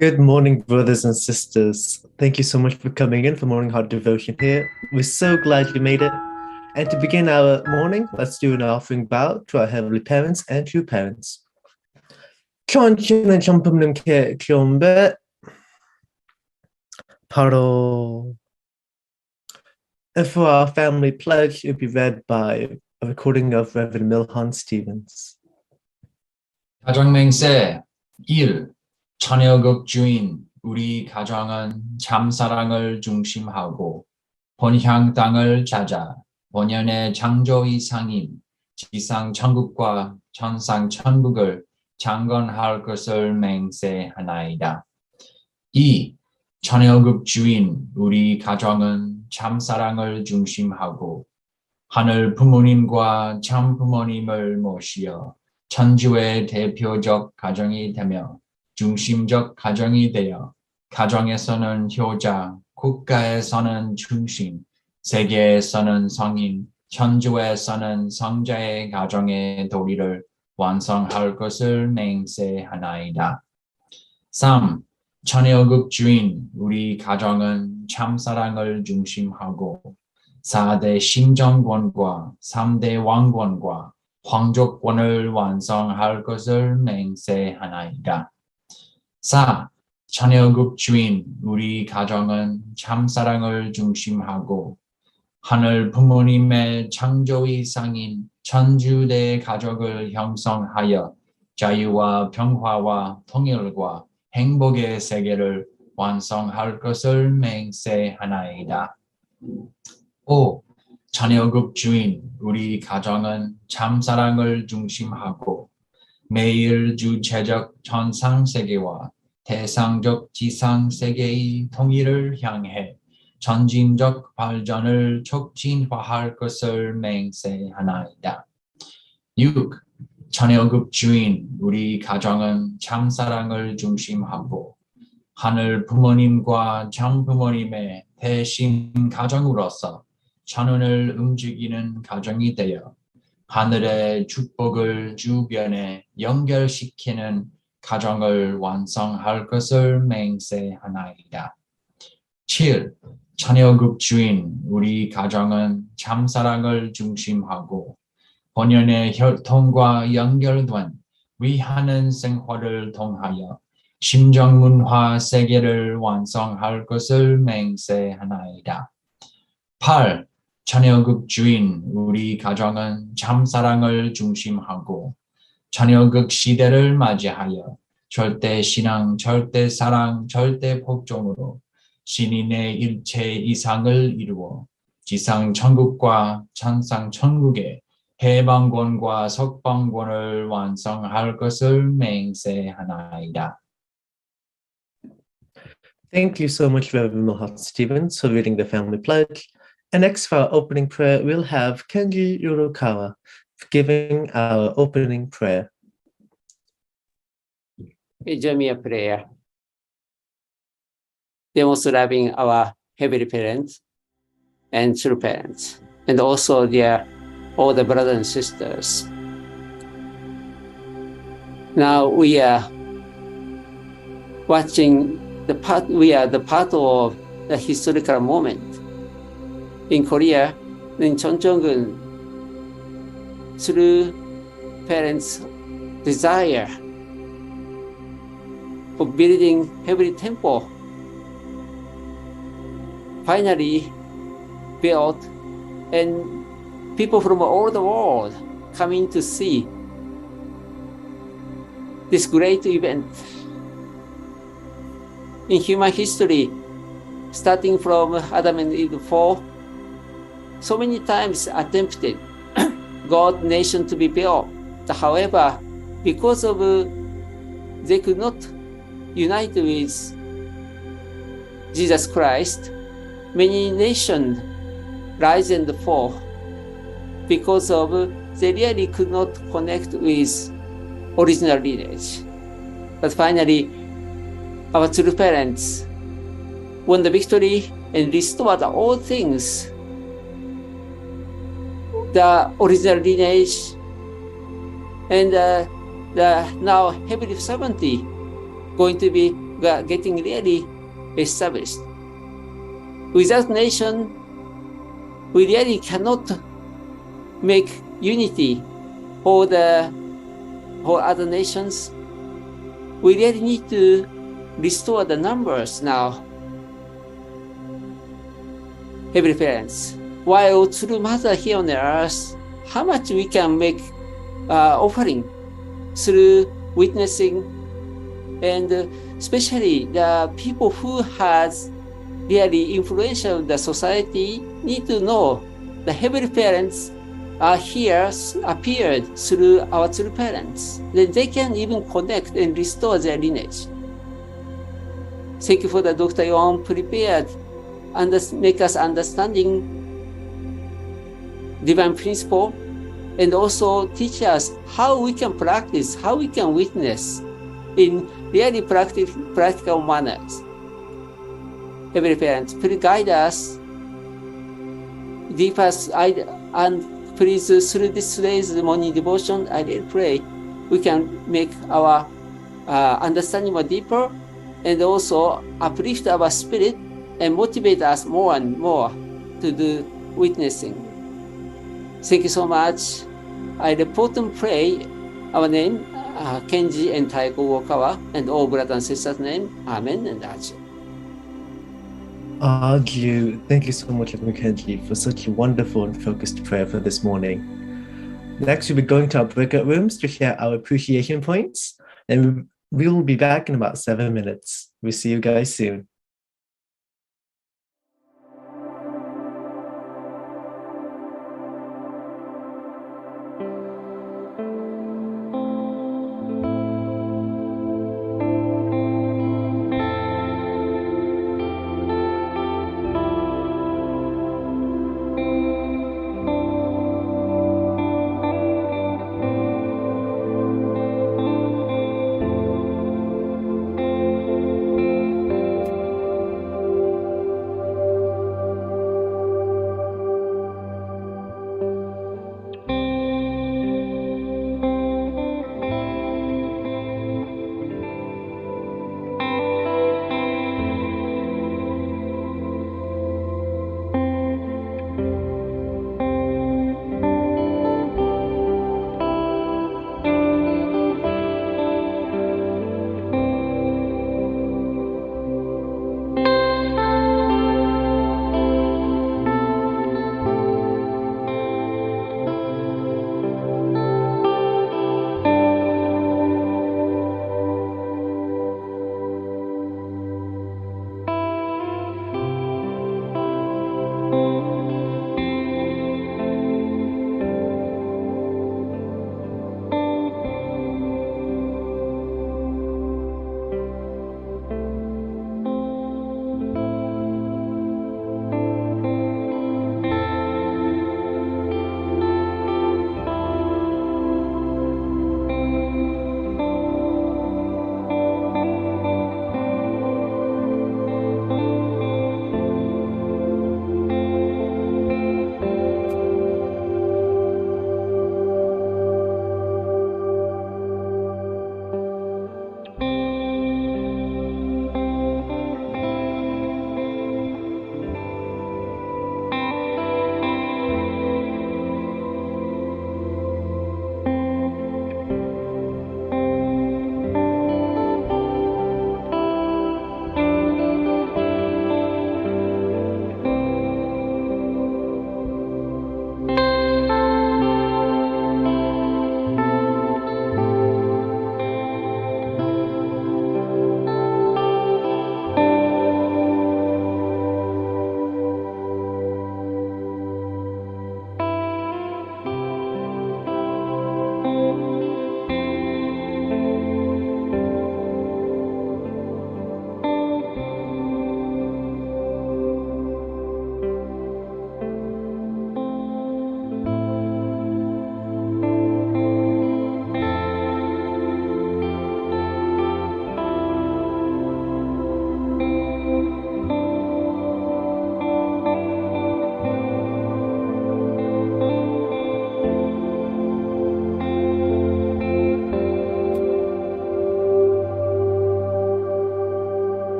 Good morning, brothers and sisters. Thank you so much for coming in for Morning Heart Devotion here. We're so glad you made it. And to begin our morning, let's do an offering bow to our Heavenly Parents and true parents. 천지는 전품님께 기원배 바로. And for our family pledge, it will be read by a recording of Reverend Milhan Stevens. 가정맹세 1. 처녀급 주인 우리 가정은 참사랑을 중심하고 본향 땅을 찾아 본연의 창조 이상인 지상 천국과 천상 천국을 창건할 것을 맹세하나이다. 2. 처녀급 주인 우리 가정은 참사랑을 중심하고 하늘 부모님과 참 부모님을 모시어 천주의 대표적 가정이 되며 중심적 가정이 되어 가정에서는 효자, 국가에서는 중심, 세계에서는 성인, 천주에서는 성자의 가정의 도리를 완성할 것을 맹세하나이다. 3. 처녀급 주인 우리 가정은 참사랑을 중심하고 4대 심정권과 3대 왕권과皇族권을 완성할 것을 맹세하나이다. 4. 처녀급 주인 우리 가정은 참사랑을 중심하고 하늘 부모님의 창조 이상인 천주대 가족을 형성하여 자유와 평화와 통일과 행복의 세계를 완성할 것을 맹세하나이다. 5. 처녀급 주인 우리 가정은 참사랑을 중심하고 매일 주체적 천상세계와 대상적 지상세계의 통일을 향해 전진적 발전을 촉진화할 것을 맹세하나이다. 6. 처녀급 주인 우리 가정은 참사랑을 중심하고 하늘 부모님과 장부모님의 대신 가정으로서 천운을 움직이는 가정이 되어 하늘의 축복을 주변에 연결시키는 가정을 완성할 것을 맹세하나이다. 7. 처녀급 주인 우리 가정은 참사랑을 중심하고 본연의 혈통과 연결된 위하는 생활을 통하여 심정문화 세계를 완성할 것을 맹세하나이다. 8. 처녀급 주인 우리 가정은 참사랑을 중심하고 처녀급 시대를 맞이하여 절대 신앙, 절대 사랑, 절대 복종으로 신인의 일체 이상을 이루어 지상 천국과 천상 천국의 해방권과 석방권을 완성할 것을 맹세하나이다. Thank you so much, Reverend Milhan Stevens, for reading the family pledge. And next for our opening prayer, we'll have Kenji Yurukawa giving our opening prayer. Join me a prayer. They most loving our heavenly parents and true parents, and also all the brothers and sisters. Now we are watching the part of the historical moment. In Korea, in Cheonjeong-gun, through parents' desire of building heavenly temple, finally built, and people from all the world coming to see this great event. In human history, starting from Adam and Eve fall, so many times attempted God nation to be built. However, because of they could not unite with Jesus Christ, many nations rise and fall because of they really could not connect with original lineage. But finally, our true parents won the victory and restored all things. The original lineage and the now heavenly sovereignty going to be getting really established. Without nation, we really cannot make unity for other nations. We really need to restore the numbers now. Heavenly Parents, while true Mother here on the earth, how much we can make offering through witnessing, and especially the people who has really influential the society need to know the Heavenly Parents are here, appeared through our true parents. Then they can even connect and restore their lineage. Thank you for the Dr. Yong prepared and make us understanding divine principle, and also teach us how we can practice, how we can witness in really practical manners. Heavenly Parents, please guide us, deep us, and please through this today's morning devotion, I really pray we can make our understanding more deeper, and also uplift our spirit and motivate us more and more to do witnessing. Thank you so much. I report and pray our name, Kenji and Taiko Wokawa, and all brothers and sisters' name. Amen and Amen. Argue. Thank you so much, Kenji, for such a wonderful and focused prayer for this morning. Next, we'll be going to our breakout rooms to share our appreciation points, and we will be back in about 7 minutes. We'll see you guys soon.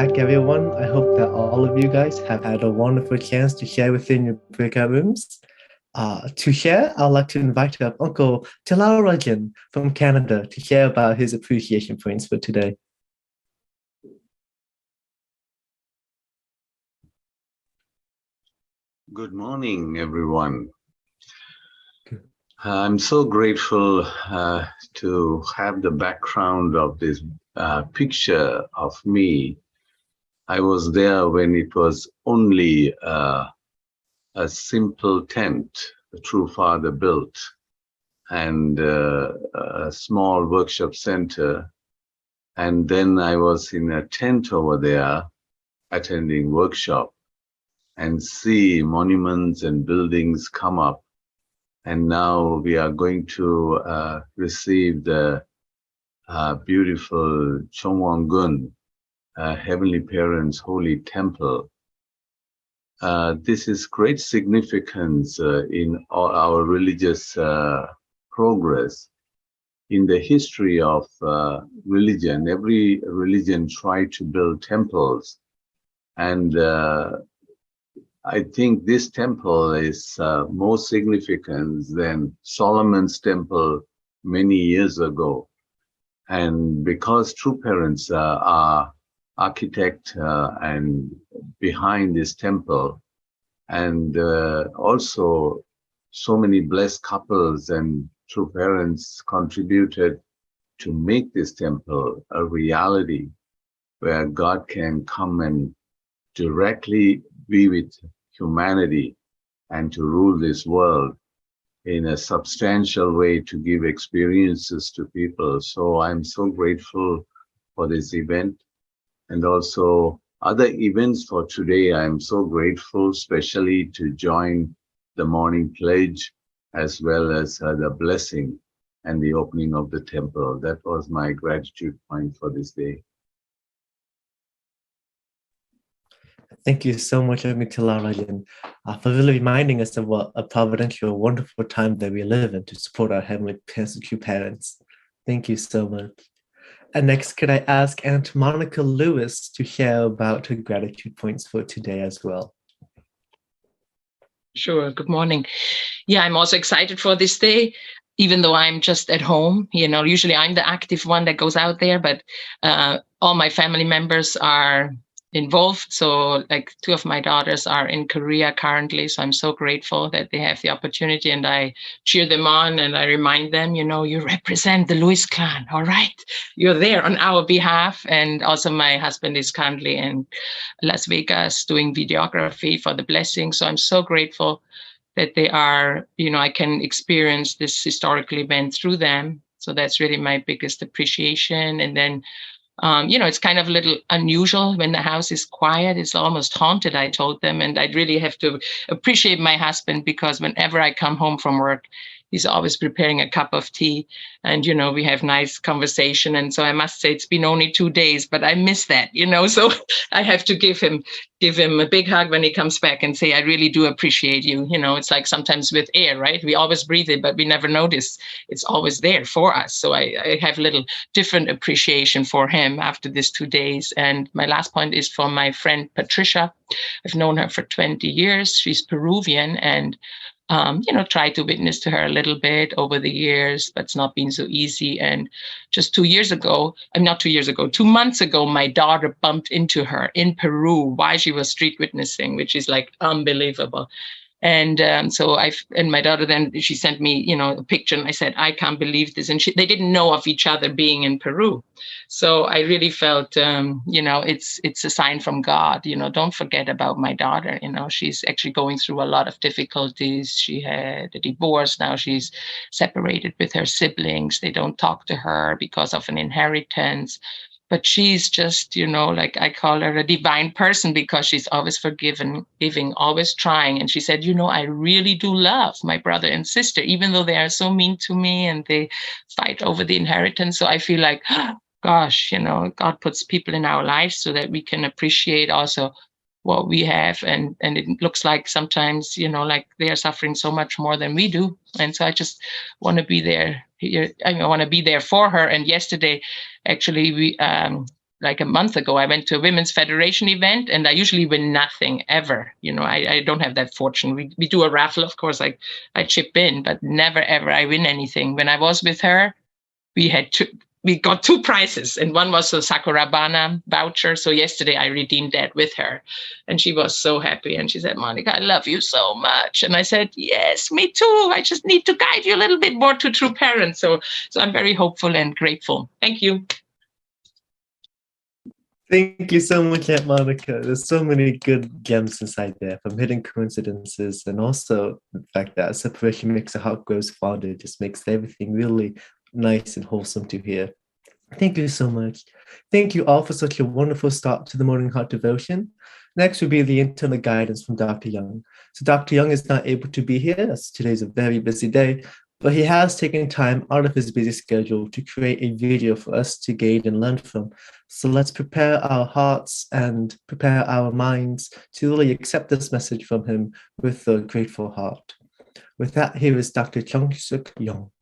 back, everyone. I hope that all of you guys have had a wonderful chance to share within your breakout rooms. To share, I'd like to invite up Uncle Tilarajan from Canada to share about his appreciation points for today. Good morning, everyone. I'm so grateful to have the background of this picture of me. I was there when it was only a simple tent the True Father built and a small workshop center. And then I was in a tent over there attending workshop and see monuments and buildings come up. And now we are going to receive the beautiful Chongwon-gun, Heavenly Parents Holy Temple. This is great significance in all our religious progress. In the history of religion, every religion tried to build temples. And I think this temple is more significant than Solomon's temple many years ago. And because True Parents are architect and behind this temple, and also so many blessed couples and True Parents contributed to make this temple a reality where God can come and directly be with humanity and to rule this world in a substantial way to give experiences to people. So I'm so grateful for this event and also other events for today. I'm so grateful, especially to join the morning pledge as well as the blessing and the opening of the temple. That was my gratitude point for this day. Thank you so much, Tilarajan, for really reminding us of what a providential, wonderful time that we live in to support our Heavenly Parents. Thank you so much. And next, could I ask Aunt Monica Lewis to share about her gratitude points for today as well? Sure. Good morning. Yeah, I'm also excited for this day, even though I'm just at home. You know, usually I'm the active one that goes out there, but all my family members are involved. So like 2 of my daughters are in Korea currently. So I'm so grateful that they have the opportunity, and I cheer them on and I remind them, you know, you represent the Lewis clan. All right. You're there on our behalf. And also my husband is currently in Las Vegas doing videography for the blessing. So I'm so grateful that they are, you know, I can experience this historical event through them. So that's really my biggest appreciation. And then you know, it's kind of a little unusual when the house is quiet. It's almost haunted, I told them. And I'd really have to appreciate my husband, because whenever I come home from work, he's always preparing a cup of tea. And, you know, we have nice conversation. And so I must say it's been only 2 days, but I miss that, you know, so I have to give him a big hug when he comes back and say, I really do appreciate you. You know, it's like sometimes with air, right? We always breathe it, but we never notice it's always there for us. So I have a little different appreciation for him after these 2 days. And my last point is for my friend Patricia. I've known her for 20 years. She's Peruvian, and you know, try to witness to her a little bit over the years, but it's not been so easy. And just 2 years ago, 2 months ago, my daughter bumped into her in Peru while she was street witnessing, which is like unbelievable. And so and my daughter then, she sent me, you know, a picture, and I said, I can't believe this. And they didn't know of each other being in Peru. So I really felt, you know, it's a sign from God, you know, don't forget about my daughter. You know, she's actually going through a lot of difficulties. She had a divorce. Now she's separated with her siblings. They don't talk to her because of an inheritance. But she's just, you know, like I call her a divine person, because she's always forgiving, giving, always trying. And she said, you know, I really do love my brother and sister, even though they are so mean to me and they fight over the inheritance. So I feel like, gosh, you know, God puts people in our lives so that we can appreciate also what we have. And it looks like sometimes, you know, like they are suffering so much more than we do. And so I just want to be there. I want to be there for her. And yesterday, actually, like a month ago, I went to a Women's Federation event, and I usually win nothing ever. I don't have that fortune. We do a raffle, of course, like I chip in, but never ever I win anything. When I was with her, we got 2 prizes, and one was a Sakurabana voucher. So yesterday I redeemed that with her, and she was so happy. And she said, "Monica, I love you so much." And I said, "Yes, me too. I just need to guide you a little bit more to true parents." So I'm very hopeful and grateful. Thank you. Thank you so much, Aunt Monica. There's so many good gems inside there, from hidden coincidences, and also the fact that separation makes the heart grows fonder. It just makes everything really nice and wholesome to hear. Thank you so much. Thank you all for such a wonderful start to the Morning Heart Devotion. Next will be the internal guidance from Dr. Yong. So Dr. Yong is not able to be here, as today's a very busy day, but he has taken time out of his busy schedule to create a video for us to gain and learn from. So let's prepare our hearts and prepare our minds to really accept this message from him with a grateful heart. With that, here is Dr. Chung-Suk Yong.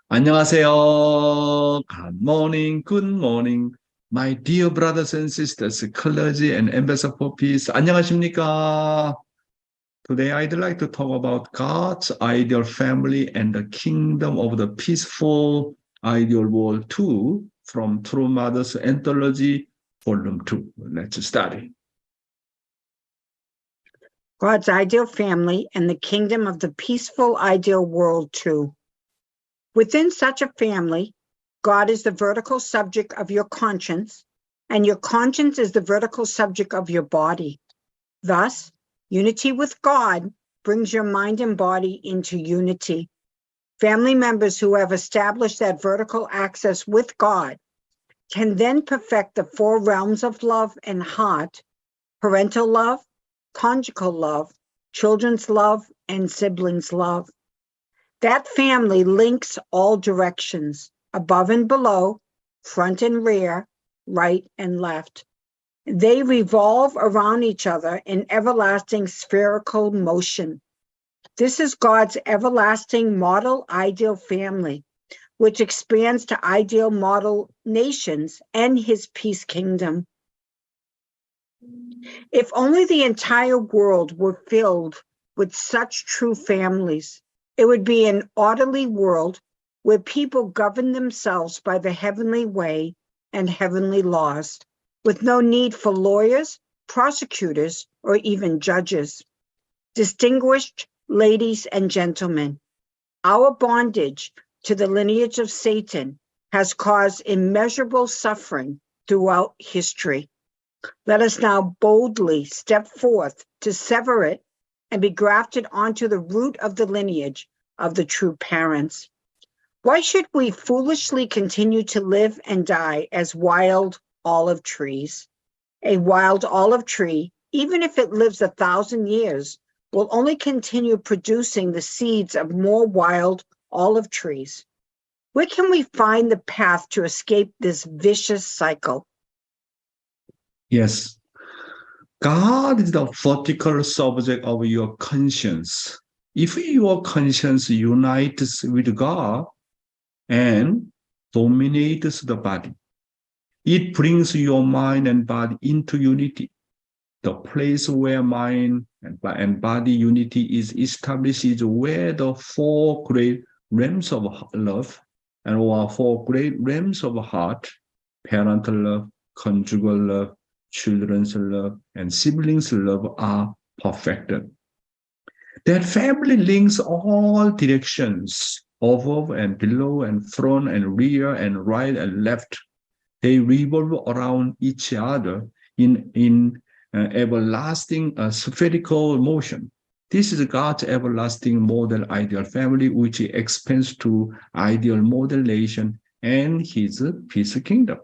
안녕하세요. Good morning, good morning. My dear brothers and sisters, clergy and ambassador for peace. 안녕하십니까? Today I'd like to talk about God's ideal family and the kingdom of the peaceful ideal world 2 from True Mother's Anthology, Volume 2. Let's study. God's ideal family and the kingdom of the peaceful ideal world 2. Within such a family, God is the vertical subject of your conscience, and your conscience is the vertical subject of your body. Thus, unity with God brings your mind and body into unity. Family members who have established that vertical access with God can then perfect the 4 realms of love and heart: parental love, conjugal love, children's love, and siblings' love. That family links all directions, above and below, front and rear, right and left. They revolve around each other in everlasting spherical motion. This is God's everlasting model ideal family, which expands to ideal model nations and his peace kingdom. If only the entire world were filled with such true families, it would be an orderly world where people govern themselves by the heavenly way and heavenly laws, with no need for lawyers, prosecutors, or even judges. Distinguished ladies and gentlemen, our bondage to the lineage of Satan has caused immeasurable suffering throughout history. Let us now boldly step forth to sever it and be grafted onto the root of the lineage of the true parents. Why should we foolishly continue to live and die as wild olive trees? A wild olive tree, even if it lives 1,000 years, will only continue producing the seeds of more wild olive trees. Where can we find the path to escape this vicious cycle? Yes. God is the vertical subject of your conscience. If your conscience unites with God and dominates the body, it brings your mind and body into unity. The place where mind and body unity is established is where the 4 great realms of love and 4 great realms of heart, parental love, conjugal love, children's love, and siblings' love are perfected. That family links all directions, above and below and front and rear and right and left. They revolve around each other in everlasting spherical motion. This is God's everlasting model ideal family, which expands to ideal model nation and his peace kingdom.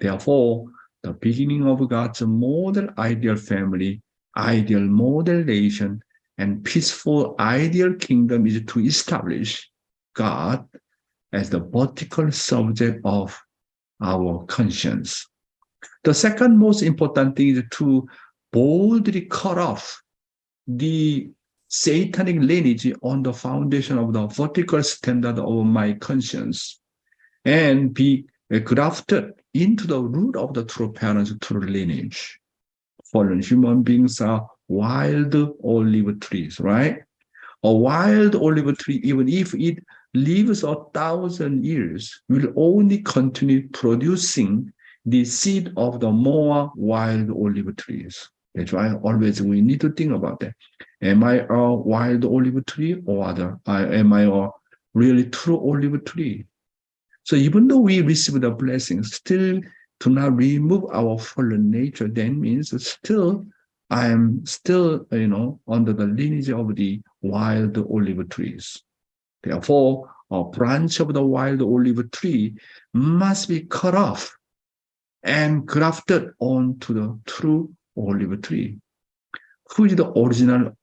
Therefore, the beginning of God's model ideal family, ideal model nation, and peaceful ideal kingdom is to establish God as the vertical subject of our conscience. The second most important thing is to boldly cut off the satanic lineage on the foundation of the vertical standard of my conscience. and be grafted into the root of the true parents through lineage. Fallen human beings are wild olive trees, right? A wild olive tree, even if it lives 1,000 years, will only continue producing the seed of the more wild olive trees. That's why always we need to think about that. Am I a wild olive tree or am I a really true olive tree? So even though we receive the blessings, still do not remove our fallen nature. That means still I am still, under the lineage of the wild olive trees. Therefore, a branch of the wild olive tree must be cut off and grafted onto the true olive tree. Who is the original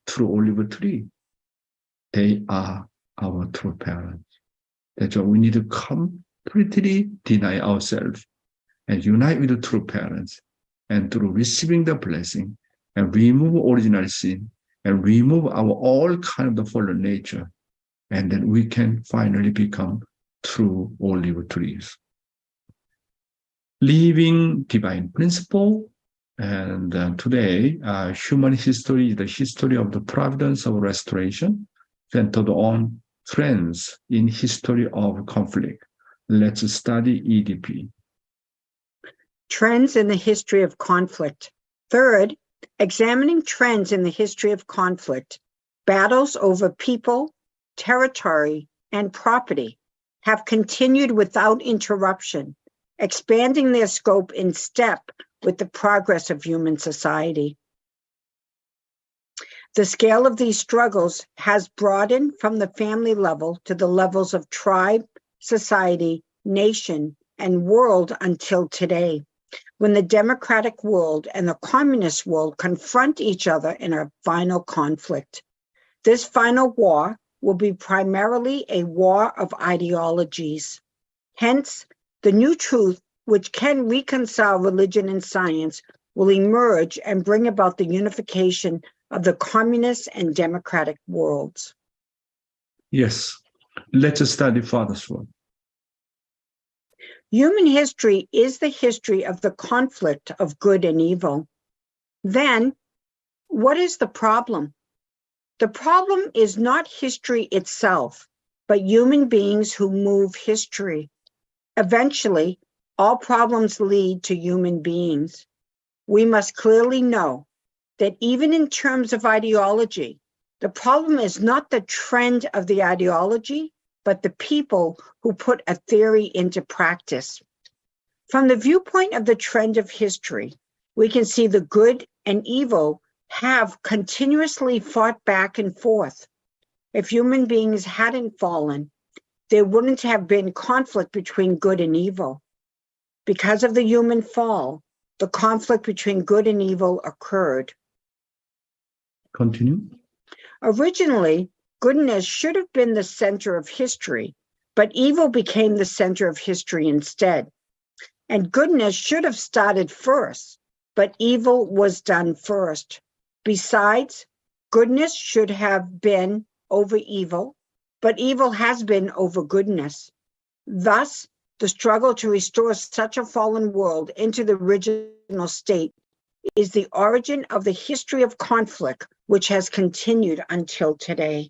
true olive tree? They are our true parents. That's why we need to completely deny ourselves and unite with the true parents. And through receiving the blessing and remove original sin and remove our all kind of the fallen nature, and then we can finally become true olive trees. Living divine principle. And today, human history is the history of the providence of restoration, centered on trends in history of conflict. Let's study EDP. Trends in the history of conflict. Third, examining trends in the history of conflict. Battles over people, territory, and property have continued without interruption, expanding their scope in step with the progress of human society. The scale of these struggles has broadened from the family level to the levels of tribe, society, nation, and world until today, when the democratic world and the communist world confront each other in a final conflict. This final war will be primarily a war of ideologies. Hence, the new truth, which can reconcile religion and science, will emerge and bring about the unification of the communist and democratic worlds. Yes, let's study Father's word. Human history is the history of the conflict of good and evil. Then, what is the problem? The problem is not history itself, but human beings who move history. Eventually, all problems lead to human beings. We must clearly know that even in terms of ideology, the problem is not the trend of the ideology, but the people who put a theory into practice. From the viewpoint of the trend of history, we can see the good and evil have continuously fought back and forth. If human beings hadn't fallen, there wouldn't have been conflict between good and evil. Because of the human fall, the conflict between good and evil occurred. Continue. Originally, goodness should have been the center of history, but evil became the center of history instead. And goodness should have started first, but evil was done first. Besides, goodness should have been over evil, but evil has been over goodness. Thus, the struggle to restore such a fallen world into the original state is the origin of the history of conflict, which has continued until today.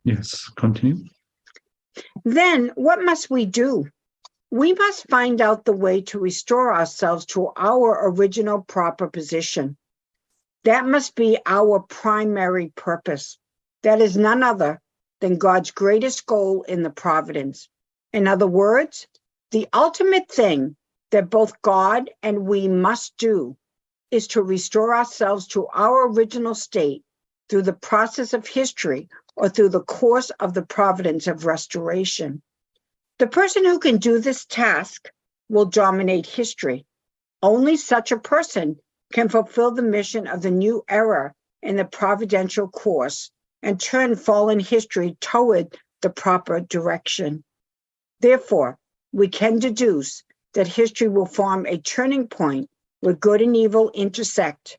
Yes, continue. Then, what must we do? We must find out the way to restore ourselves to our original proper position. That must be our primary purpose. That is none other than God's greatest goal in the providence. In other words, the ultimate thing that both God and we must do is to restore ourselves to our original state through the process of history or through the course of the providence of restoration. The person who can do this task will dominate history. Only such a person can fulfill the mission of the new era in the providential course and turn fallen history toward the proper direction. Therefore, we can deduce that history will form a turning point where good and evil intersect,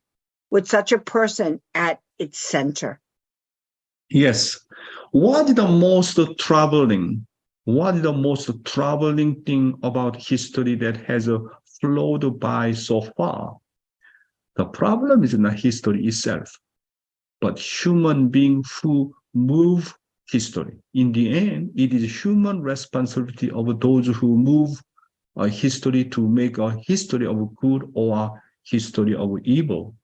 with such a person at its center. Yes. What is the most troubling What is the most troubling thing about history that has flowed by so far? The problem is not history itself, but human beings who move history. In the end, it is human responsibility of those who move history to make a history of good or a history of evil.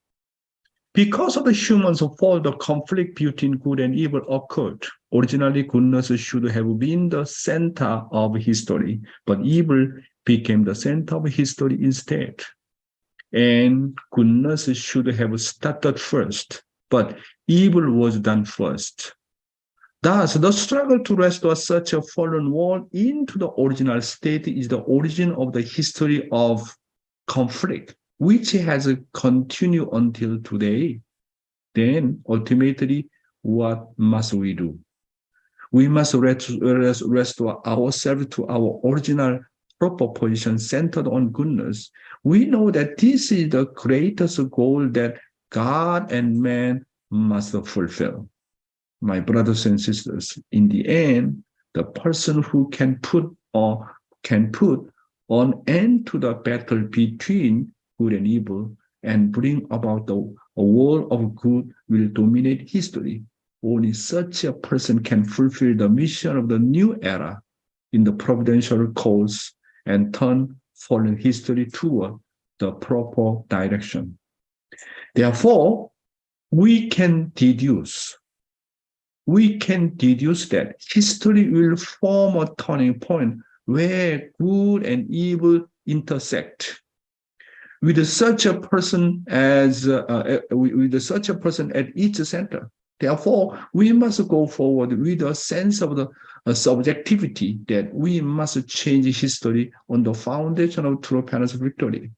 Because of the humans' fault, the conflict between good and evil occurred. Originally, goodness should have been the center of history, but evil became the center of history instead. And goodness should have started first, but evil was done first. Thus, the struggle to restore such a fallen world into the original state is the origin of the history of conflict, which has continued until today. Then, ultimately, what must we do? We must restore ourselves to our original proper position centered on goodness. We know that this is the greatest goal that God and man must fulfill. My brothers and sisters, in the end, the person who can put an end to the battle between good and evil and bring about a world of good will dominate history. Only such a person can fulfill the mission of the new era in the providential cause and turn fallen history toward the proper direction. Therefore, we can deduce that history will form a turning point where good and evil intersect. With such a person at each center. Therefore, we must go forward with a sense of the subjectivity that we must change history on the foundation of true parents' victory.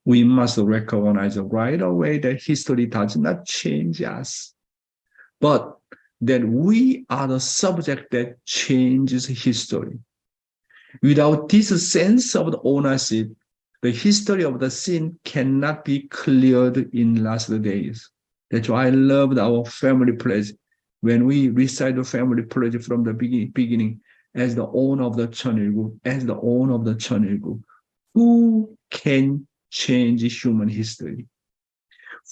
We must recognize right away that history does not change us, but that we are the subject that changes history. Without this sense of the ownership, the history of the sin cannot be cleared in last days. That's why I loved our family pledge. When we recite the family pledge from the beginning, as the owner of the Cheonilgu, who can change human history?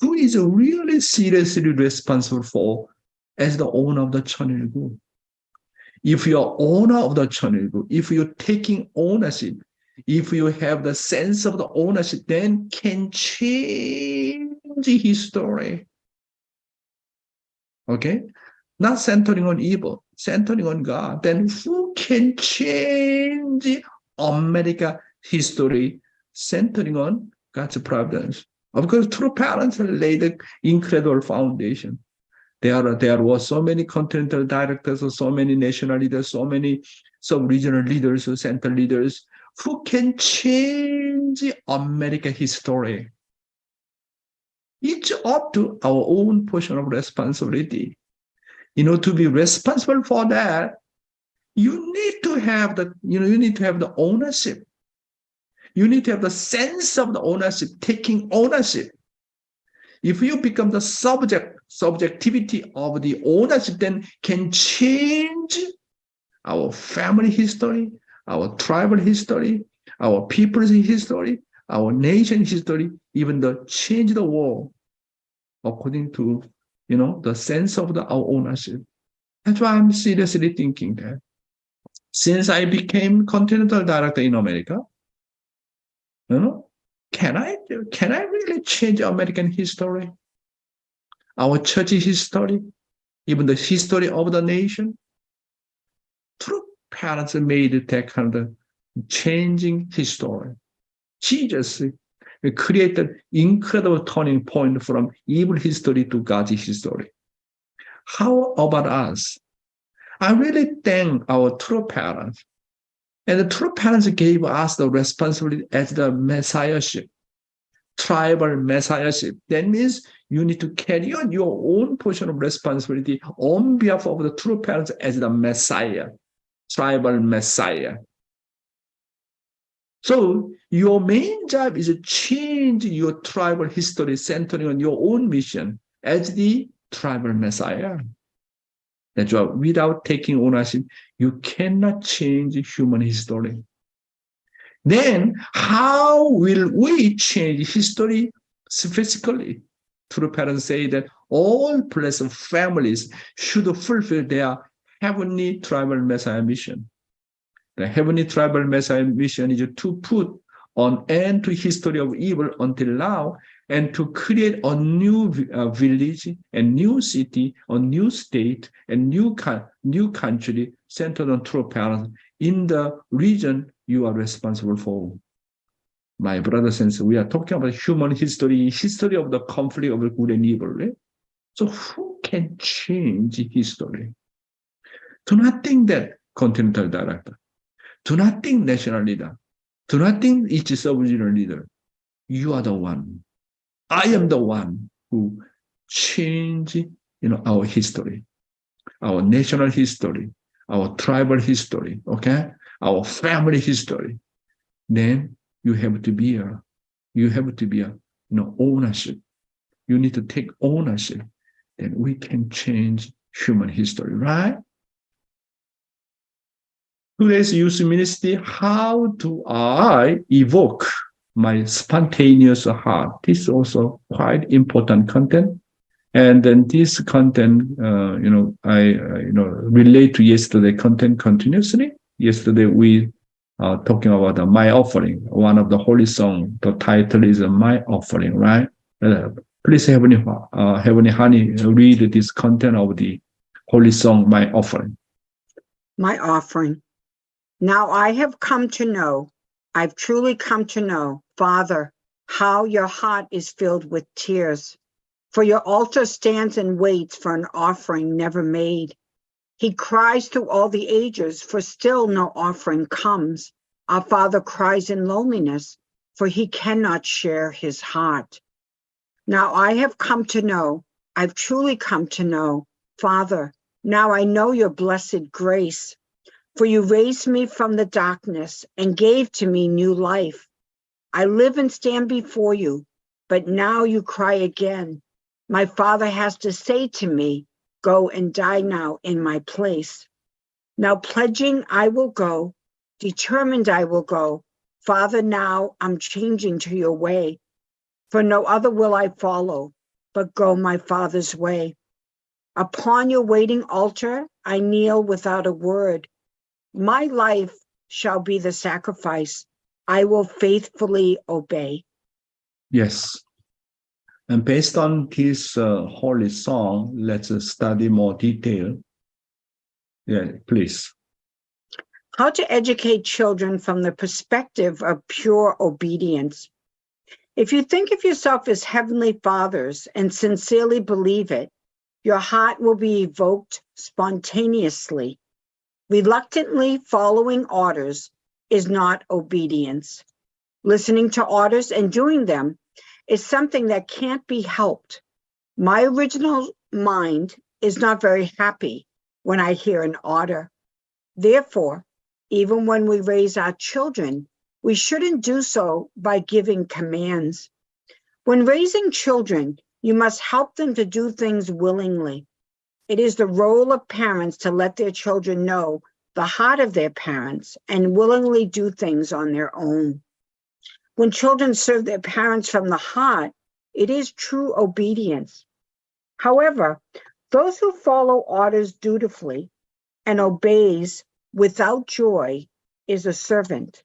Who is really seriously responsible for as the owner of the Cheonilgu? If you're owner of the Cheonilgu, if you're taking ownership, if you have the sense of the ownership, then can change history. Okay? Not centering on evil, centering on God. Then who can change America history, centering on God's providence? Of course, true parents laid an incredible foundation. There were so many continental directors, so many national leaders, so many sub-regional leaders, central leaders, who can change America history. It's up to our own portion of responsibility. To be responsible for that, you need to have the ownership. You need to have the sense of the ownership, taking ownership. If you become the subjectivity of the ownership, then can change our family history, our tribal history, our people's history, our nation history, even change the world according to the sense of our ownership. That's why I'm seriously thinking that since I became continental director in America, can I really change American history, our church history, even the history of the nation? True parents made that kind of changing history. Jesus created incredible turning point from evil history to God's history. How about us? I really thank our true parents. And the true parents gave us the responsibility as the messiahship, tribal messiahship. That means you need to carry on your own portion of responsibility on behalf of the true parents as the Messiah, tribal Messiah. So your main job is to change your tribal history centering on your own mission as the tribal Messiah. That's why without taking ownership, you cannot change human history. Then how will we change history specifically? True parents say that all blessed families should fulfill their heavenly tribal Messiah mission. The heavenly tribal Messiah mission is to put an end to history of evil until now and to create a new village, a new city, a new state, a new country centered on true parents in the region you are responsible for. My brothers and sisters, we are talking about human history of the conflict of good and evil. Right? So who can change history? Do not think that continental director. Do not think national leader. Do not think each sub-regional leader. You are the one. I am the one who changed, our history, our national history, our tribal history, okay, our family history. Then you have to be ownership. You need to take ownership. Then we can change human history, right? Today's youth ministry, how do I evoke my spontaneous heart? This is also quite important content. And then this content, I relate to yesterday content continuously. Yesterday we talking about my offering, one of the holy song. The title is My Offering, right? Please, Heavenly Honey, read this content of the holy song, My Offering. My offering. Now I have come to know, I've truly come to know, Father, how your heart is filled with tears. For your altar stands and waits for an offering never made. He cries through all the ages, for still no offering comes. Our Father cries in loneliness, for he cannot share his heart. Now I have come to know, I've truly come to know, Father, now I know your blessed grace. For you raised me from the darkness and gave to me new life. I live and stand before you, but now you cry again. My Father has to say to me, go and die now in my place. Now pledging I will go, determined I will go. Father, now I'm changing to your way. For no other will I follow, but go my Father's way. Upon your waiting altar, I kneel without a word. My life shall be the sacrifice. I will faithfully obey. Yes. And based on this holy song, let's study more detail. Yeah, please. How to educate children from the perspective of pure obedience. If you think of yourself as heavenly fathers and sincerely believe it, your heart will be evoked spontaneously. Reluctantly following orders is not obedience. Listening to orders and doing them is something that can't be helped. My original mind is not very happy when I hear an order. Therefore, even when we raise our children, we shouldn't do so by giving commands. When raising children, you must help them to do things willingly. It is the role of parents to let their children know the heart of their parents and willingly do things on their own. When children serve their parents from the heart, it is true obedience. However, those who follow orders dutifully and obeys without joy is a servant.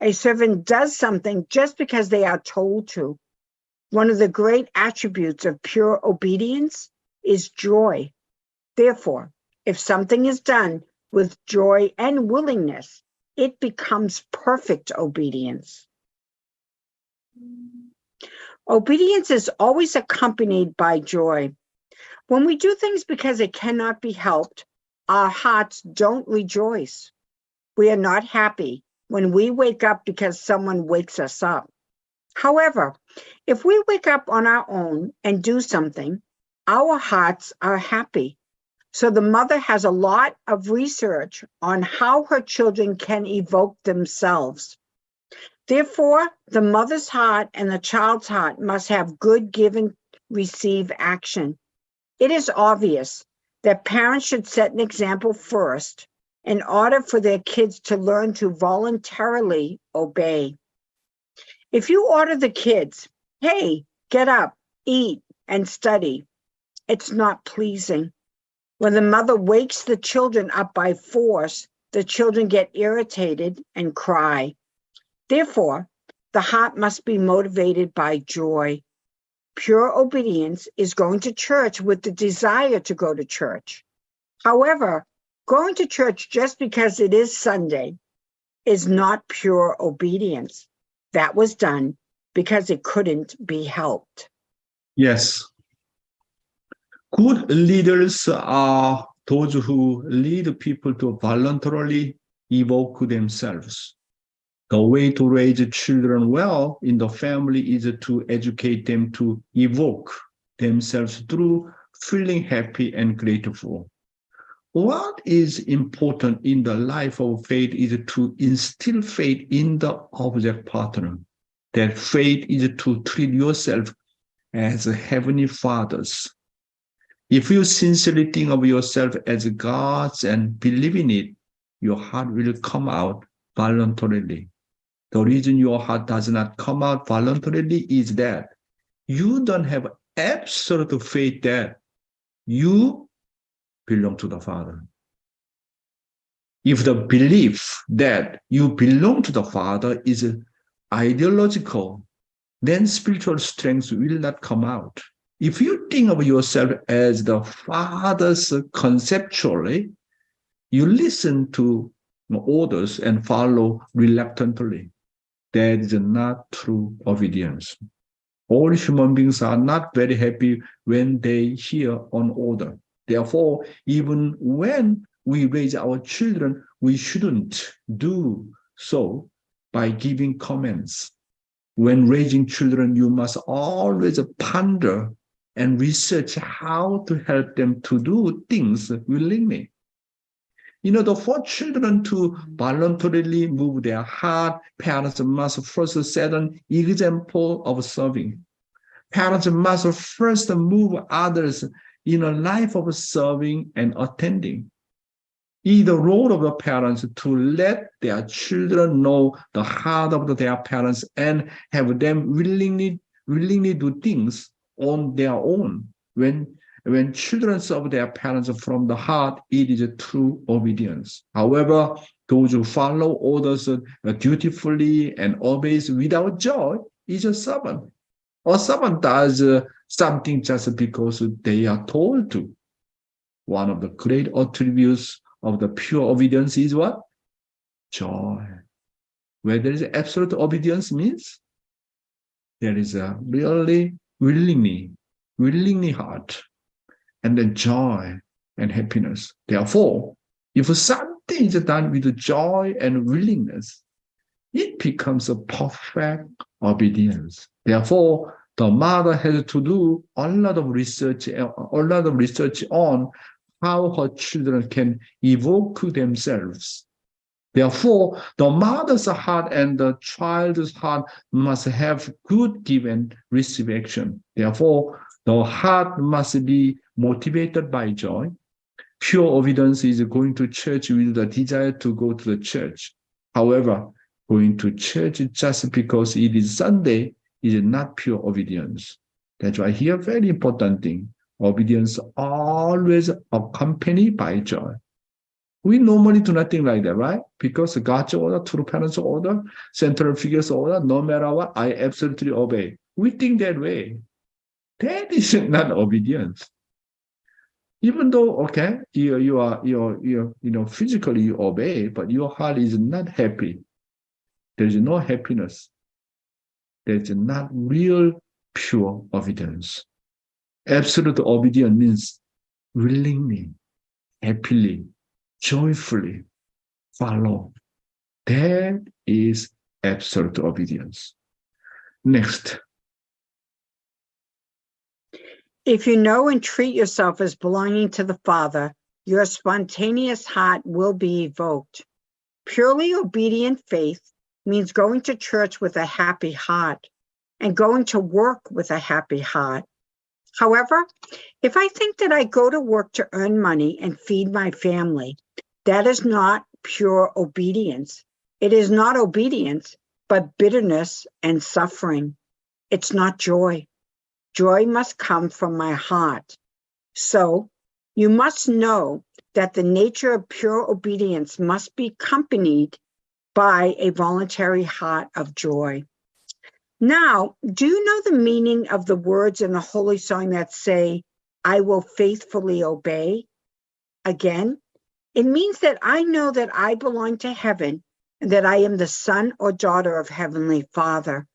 A servant does something just because they are told to. One of the great attributes of pure obedience is joy. Therefore, if something is done with joy and willingness, it becomes perfect obedience. Obedience is always accompanied by joy. When we do things because it cannot be helped, our hearts don't rejoice. We are not happy when we wake up because someone wakes us up. However, if we wake up on our own and do something, our hearts are happy. So the mother has a lot of research on how her children can evoke themselves. Therefore, the mother's heart and the child's heart must have good give and receive action. It is obvious that parents should set an example first in order for their kids to learn to voluntarily obey. If you order the kids, hey, get up, eat, and study, it's not pleasing. When the mother wakes the children up by force, the children get irritated and cry. Therefore, the heart must be motivated by joy. Pure obedience is going to church with the desire to go to church. However, going to church just because it is Sunday is not pure obedience. That was done because it couldn't be helped. Yes. Good leaders are those who lead people to voluntarily evoke themselves. The way to raise children well in the family is to educate them to evoke themselves through feeling happy and grateful. What is important in the life of faith is to instill faith in the object partner. That faith is to treat yourself as heavenly fathers. If you sincerely think of yourself as God's and believe in it, your heart will come out voluntarily. The reason your heart does not come out voluntarily is that you don't have absolute faith that you belong to the Father. If the belief that you belong to the Father is ideological, then spiritual strength will not come out. If you think of yourself as the Father's conceptually, you listen to orders and follow reluctantly. That is not true obedience. All human beings are not very happy when they hear an order. Therefore, even when we raise our children, we shouldn't do so by giving comments. When raising children, you must always ponder and research how to help them to do things willingly. For children to voluntarily move their heart, parents must first set an example of serving. Parents must first move others in a life of serving and attending. It is the role of the parents to let their children know the heart of their parents and have them willingly do things on their own. When children serve their parents from the heart, it is a true obedience. However, those who follow orders dutifully and obeys without joy is a servant. A servant does something just because they are told to. One of the great attributes of the pure obedience is what? Joy. Where there is absolute obedience means there is a really willingly heart, and then joy and happiness. Therefore, if something is done with joy and willingness, it becomes a perfect obedience. Therefore, the mother has to do a lot of research on how her children can evoke themselves. Therefore, the mother's heart and the child's heart must have good give and receive action. Therefore, the heart must be motivated by joy. Pure obedience is going to church with the desire to go to the church. However, going to church just because it is Sunday is not pure obedience. That's why here, very important thing, obedience always accompanied by joy. We normally do nothing like that, right? Because God's order, true parents' order, central figures' order, no matter what, I absolutely obey. We think that way. That is not obedience. Even though, okay, physically you obey, but your heart is not happy. There is no happiness. There is not real pure obedience. Absolute obedience means willingly, happily, joyfully follow. That is absolute obedience. Next. If you know and treat yourself as belonging to the Father, your spontaneous heart will be evoked. Purely obedient faith means going to church with a happy heart and going to work with a happy heart. However, if I think that I go to work to earn money and feed my family, that is not pure obedience. It is not obedience, but bitterness and suffering. It's not joy. Joy must come from my heart. So you must know that the nature of pure obedience must be accompanied by a voluntary heart of joy. Now, do you know the meaning of the words in the holy song that say, I will faithfully obey? Again, it means that I know that I belong to heaven and that I am the son or daughter of Heavenly Father.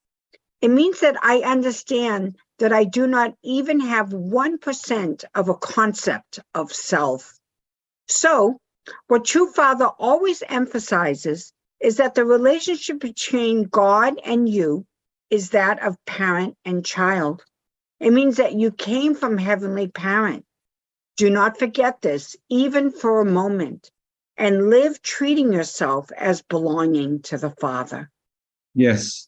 It means that I understand that I do not even have 1% of a concept of self. So, what True Father always emphasizes is that the relationship between God and you is that of parent and child. It means that you came from Heavenly Parent. Do not forget this, even for a moment, and live treating yourself as belonging to the Father. Yes.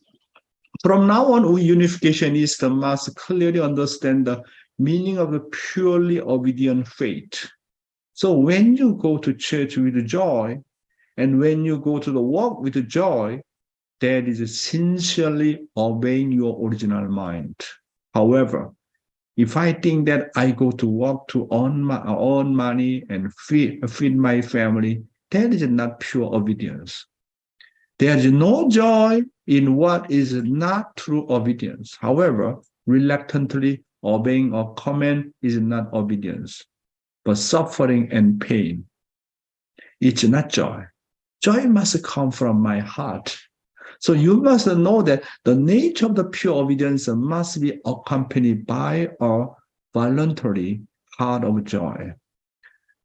From now on, we unificationists must clearly understand the meaning of the purely obedient faith. So when you go to church with joy, and when you go to the work with joy, that is sincerely obeying your original mind. However, if I think that I go to work to earn money and feed my family, that is not pure obedience. There is no joy in what is not true obedience. However, reluctantly obeying a command is not obedience, but suffering and pain. It's not joy. Joy must come from my heart. So you must know that the nature of the pure obedience must be accompanied by a voluntary heart of joy.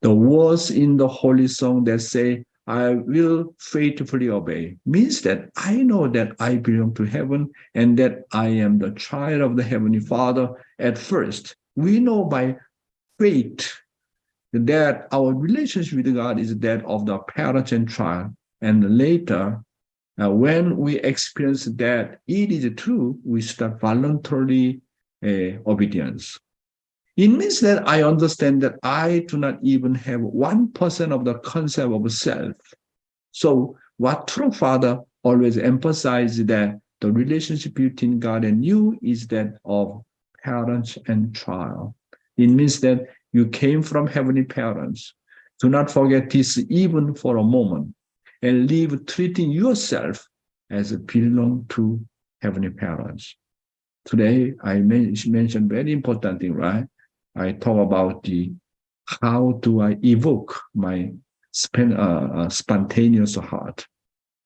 The words in the holy song that say, I will faithfully obey, means that I know that I belong to heaven and that I am the child of the Heavenly Father. At first, we know by faith that our relationship with God is that of the parent and child. And later, when we experience that it is true, we start voluntary obedience. It means that I understand that I do not even have 1% of the concept of self. So what True Father always emphasizes that the relationship between God and you is that of parents and child. It means that you came from heavenly parents. Do not forget this even for a moment, and live treating yourself as belong to heavenly parents. Today, I mentioned very important thing, right? I talk about how do I evoke my spontaneous heart.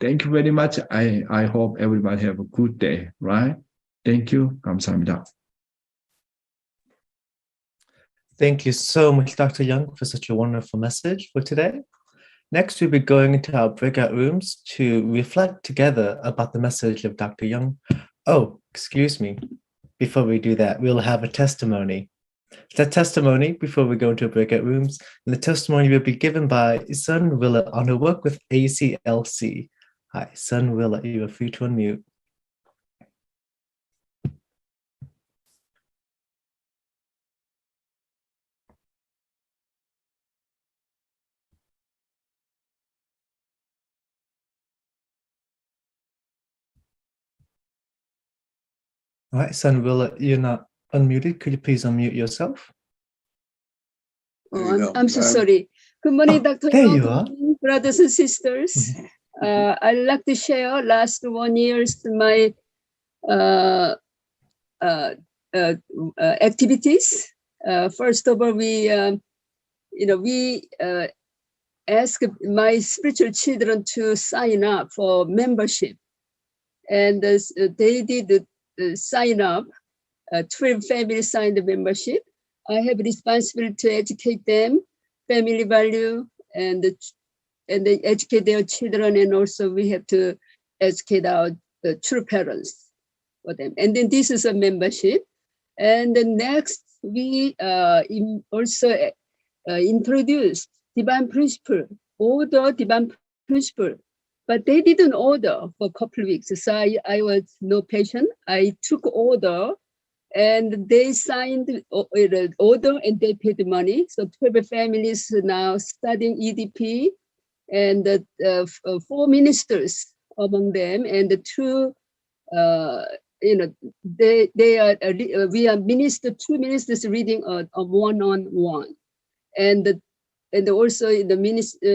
Thank you very much. I hope everybody have a good day, right? Thank you. 감사합니다. Thank you so much, Dr. Yong, for such a wonderful message for today. Next, we'll be going into our breakout rooms to reflect together about the message of Dr. Yong. Oh, excuse me. Before we do that, we'll have a testimony. The testimony before we go into breakout rooms, and the testimony will be given by Sun Willa on her work with ACLC. Hi, Sun Willa, you are free to unmute. All right, Sun Willa, you're not unmuted. Could you please unmute yourself? Oh, I'm so sorry. Good morning, Dr. There Yong. you are. Brothers and sisters. I'd like to share last 1 year's my activities. First of all, we asked my spiritual children to sign up for membership, and they did sign up. 12 families signed the membership. I have responsibility to educate them, family value, and they educate their children, and also we have to educate our true parents for them. And then this is a membership. And the next, we also introduced divine principle, order divine principle, but they didn't order for a couple of weeks. So I was no patient. I took order And they signed the order and they paid money. So 12 families now studying EDP, and 4 ministers among them, and the 2, they are we are 2 ministers reading a one-on-one, and also the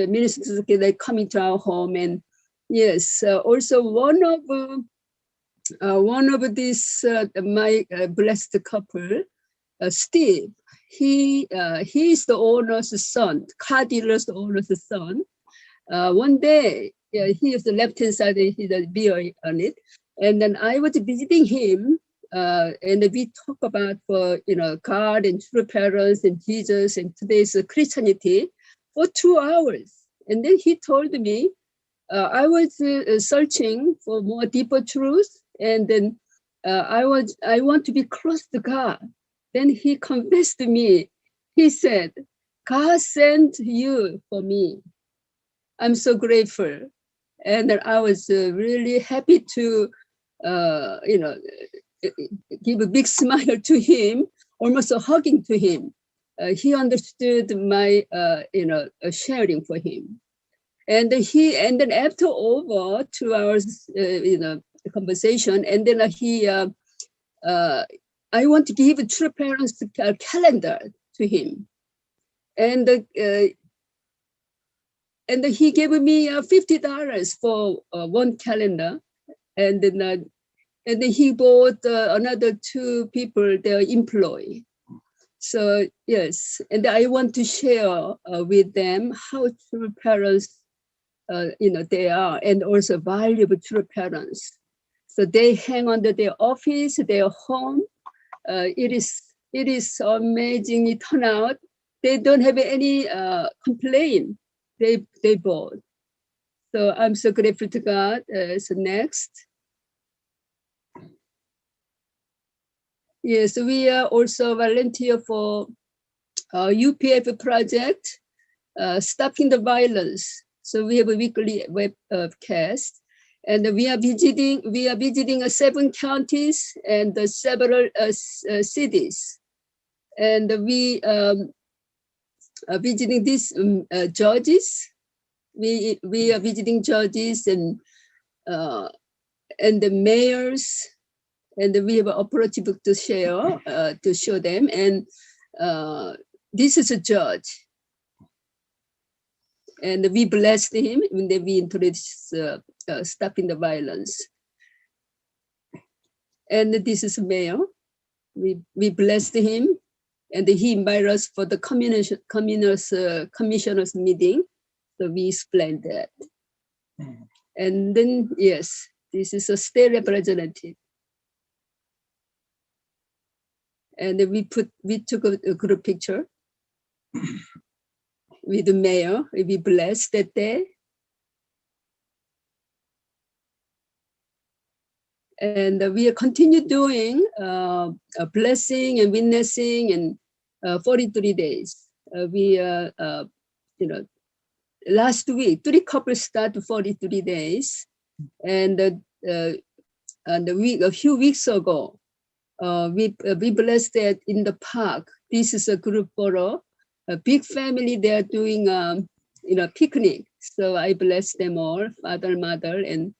ministers they come into our home, and yes, also one of these my blessed couple, Steve, he is the owner's son, car dealer's owner's son. One day, he is the left-hand side, he's a beer on it. And then I was visiting him, and we talk about God and true parents and Jesus and today's Christianity for 2 hours. And then he told me, I was searching for more deeper truth, and then I want to be close to God. Then he confessed to me. He said, God sent you for me. I'm so grateful. And I was really happy to, give a big smile to him, almost hugging to him. He understood my, sharing for him. And then after over 2 hours, conversation, and then I want to give a true parents calendar to him. And he gave me $50 for one calendar, and then he bought another 2 people, their employee. So yes, and I want to share with them how true parents, they are, and also valuable true parents. So they hang under their office, their home. It is amazing. It turned out they don't have any complaint. They bought. So I'm so grateful to God. So next. Yes, we are also volunteer for UPF project, Stopping the Violence. So we have a weekly webcast, and we are visiting 7 counties and several cities, and we are visiting these judges. We are visiting judges and the mayors, and we have an approach book to share to show them. And this is a judge, and we blessed him when we introduced Stopping the Violence. And this is mayor. We blessed him, and he invited us for the commissioners meeting. So we explained that. And then, yes, this is a state representative. And we took a group picture with the mayor. We blessed that day. And we continue doing a blessing and witnessing in 43 days. Last week, 3 couples started 43 days. And a few weeks ago, we blessed that in the park. This is a group photo, a big family. They are doing, picnic. So I blessed them all, father, mother, and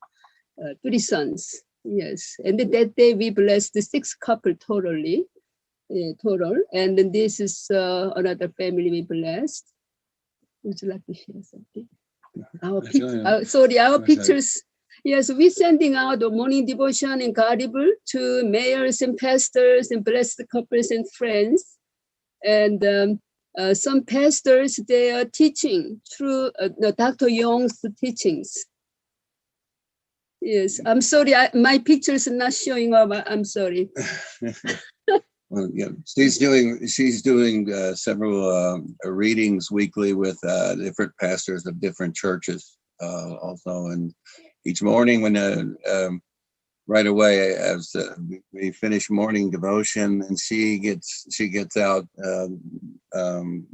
3 sons. Yes, and that day we blessed the 6 couple total. And then this is another family we blessed. Would you like to share something? Our pictures. Yes, we're sending out the morning devotion and Bible to mayors and pastors and blessed couples and friends. And some pastors, they are teaching through Dr. Yong's teachings. Yes, I'm sorry, my pictures are not showing up. I'm sorry. Well, yeah, she's doing several readings weekly with different pastors of different churches also, and each morning when right away as we finish morning devotion, and she gets out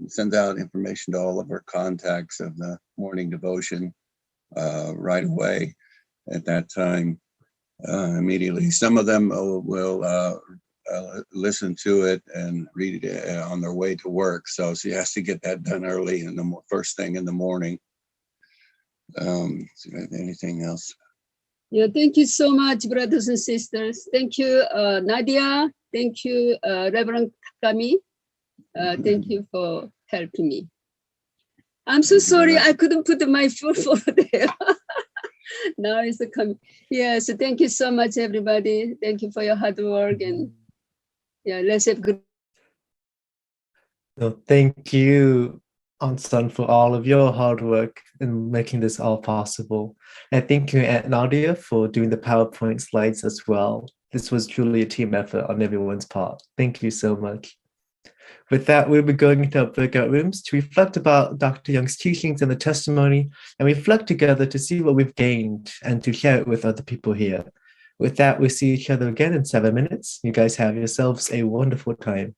sends out information to all of her contacts of the morning devotion right away at that time immediately. Some of them will listen to it and read it on their way to work. So she has to get that done early in the first thing in the morning. Anything else? Yeah, thank you so much, brothers and sisters. Thank you, Nadia. Thank you, Reverend Takami. Thank you for helping me. I'm so sorry I couldn't put my full photo there. Now it's coming. Yeah, so thank you so much, everybody. Thank you for your hard work, and yeah, let's have good. No, thank you, Aunt Sun, for all of your hard work in making this all possible. And thank you, Aunt Nadia, for doing the PowerPoint slides as well. This was truly a team effort on everyone's part. Thank you so much. With that, we'll be going into our breakout rooms to reflect about Dr. Young's teachings and the testimony, and reflect together to see what we've gained and to share it with other people here. With that, we'll see each other again in 7 minutes. You guys have yourselves a wonderful time.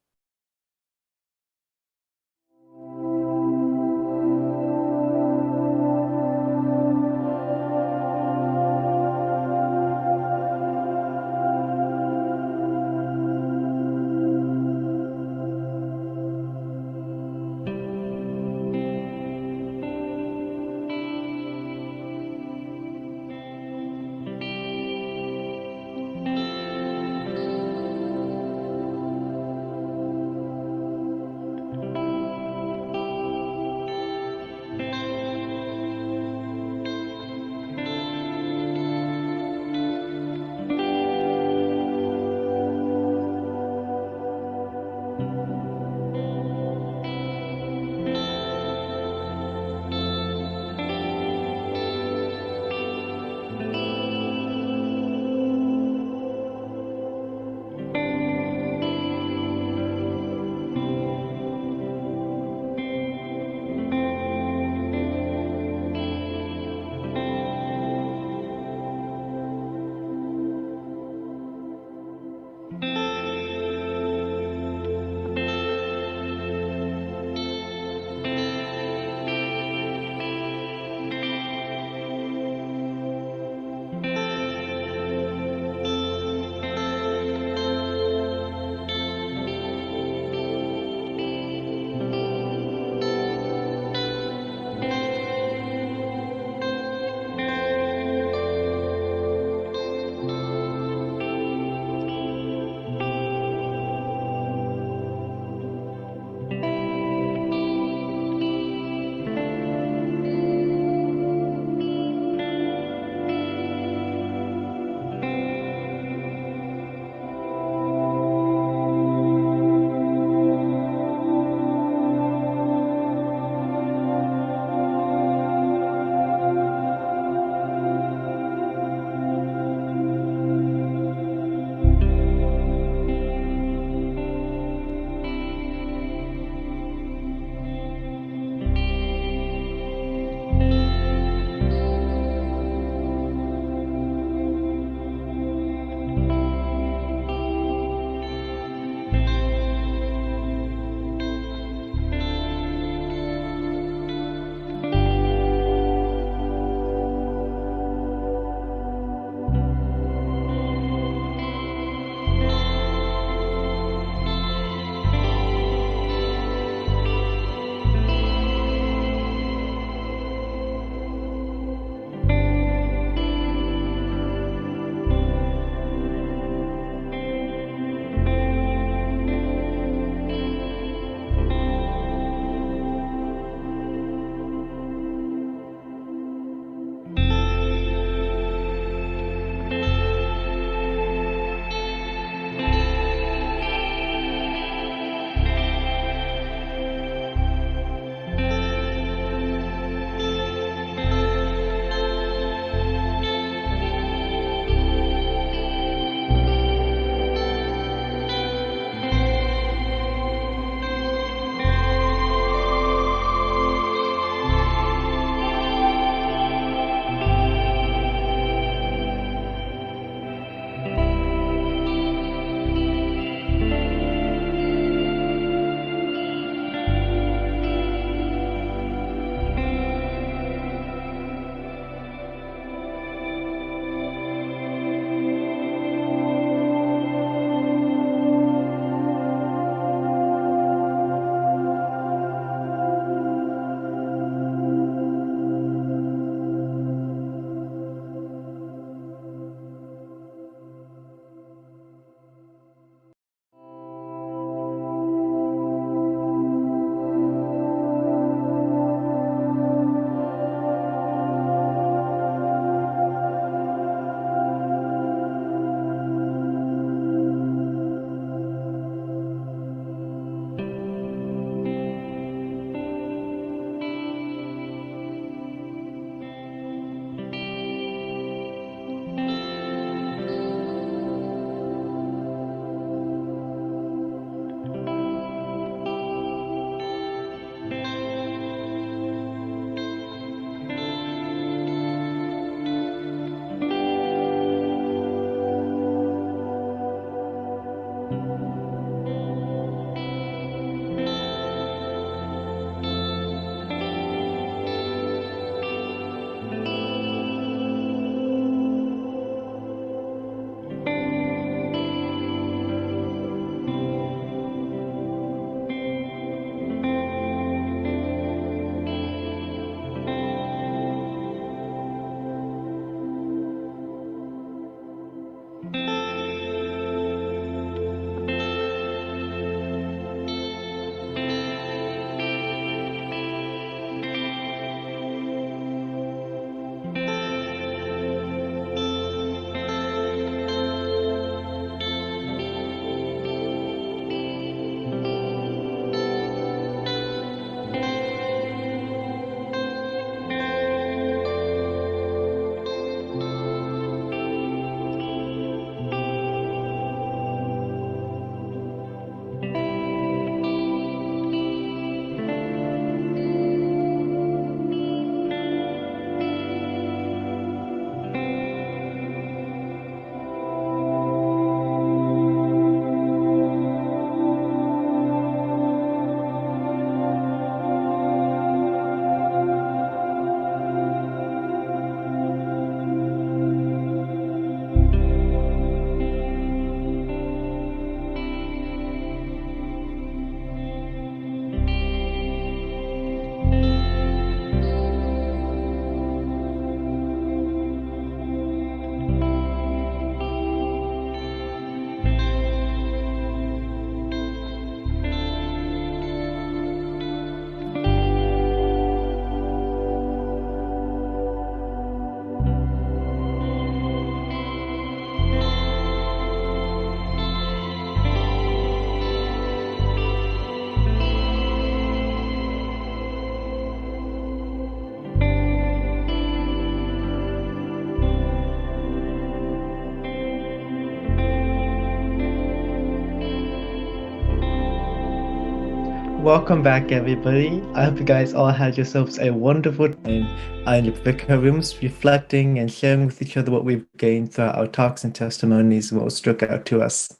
Welcome back, everybody. I hope you guys all had yourselves a wonderful time in your vicar rooms, reflecting and sharing with each other what we've gained throughout our talks and testimonies and what was struck out to us.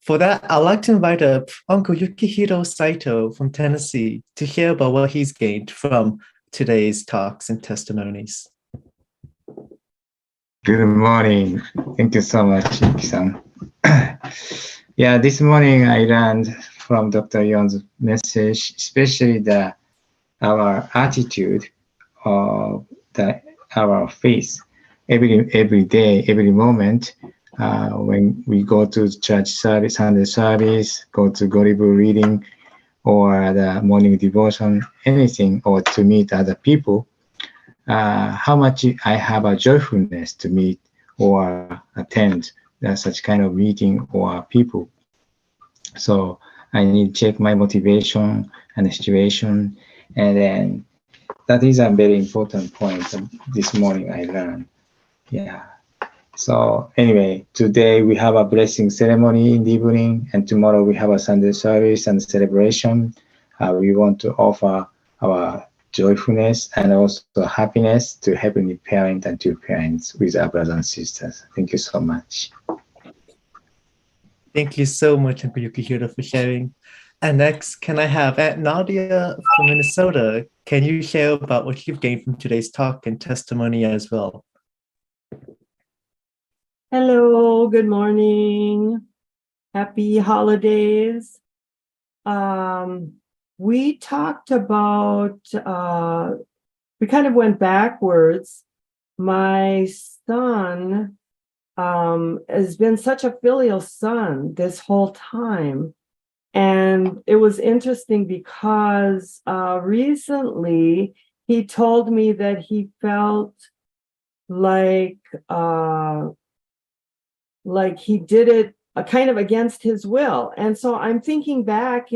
For that, I'd like to invite up Uncle Yukihiro Saito from Tennessee to share about what he's gained from today's talks and testimonies. Good morning. Thank you so much, Yuki-san. Yeah, this morning I learned from Dr. Yong's message, especially our attitude of our faith every day, every moment. When we go to church service, Sunday service, go to Gospel reading, or the morning devotion, anything, or to meet other people, how much I have a joyfulness to meet or attend such kind of meeting or people. So I need to check my motivation and the situation, and then that is a very important point this morning I learned. Yeah. So anyway, today we have a blessing ceremony in the evening, and tomorrow we have a Sunday service and celebration. We want to offer our joyfulness and also happiness to Heavenly Parent and to parents with our brothers and sisters. Thank you so much. Thank you so much, Uncle Yukihiro, for sharing. And next, can I have Aunt Nadia from Minnesota? Can you share about what you've gained from today's talk and testimony as well? Hello, good morning. Happy holidays. We talked about, we kind of went backwards. My son has been such a filial son this whole time. And it was interesting because recently he told me that he felt like he did it kind of against his will. And so I'm thinking back,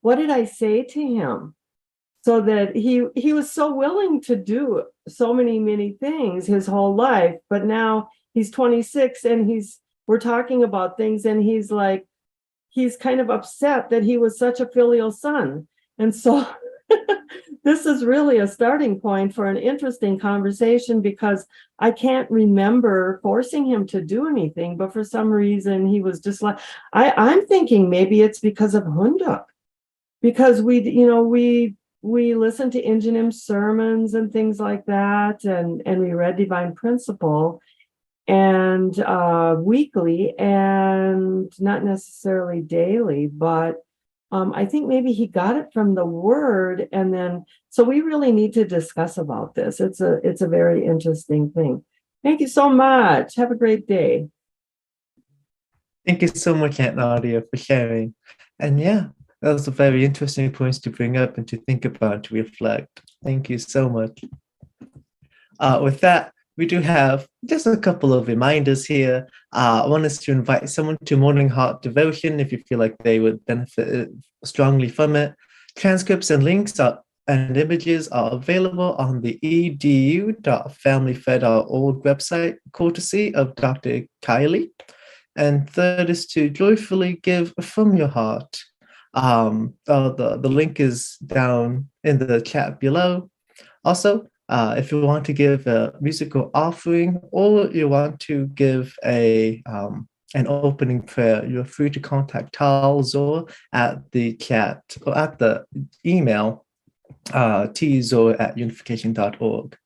what did I say to him? So that he was so willing to do so many things his whole life, but now he's 26 and we're talking about things and he's kind of upset that he was such a filial son. And so this is really a starting point for an interesting conversation because I can't remember forcing him to do anything, but for some reason he was just like, I'm thinking maybe it's because of Hunduk, because we listened to Ingenim sermons and things like that, and we read Divine Principle and weekly and not necessarily daily, but I think maybe he got it from the word, and then so we really need to discuss about this. It's a very interesting thing. Thank you so much. Have a great day. Thank you so much, Aunt Nadia, for sharing. And yeah, those are very interesting points to bring up and to think about, to reflect. Thank you so much. With that, we do have just a couple of reminders here. I want us to invite someone to Morning Heart Devotion if you feel like they would benefit strongly from it. Transcripts and links and images are available on the edu.familyfair.org website, courtesy of Dr. Kylie. And third is to joyfully give from your heart. The link is down in the chat below. Also, if you want to give a musical offering or you want to give an opening prayer, you're free to contact Tal Zor at the chat or at the email tzor@unification.org.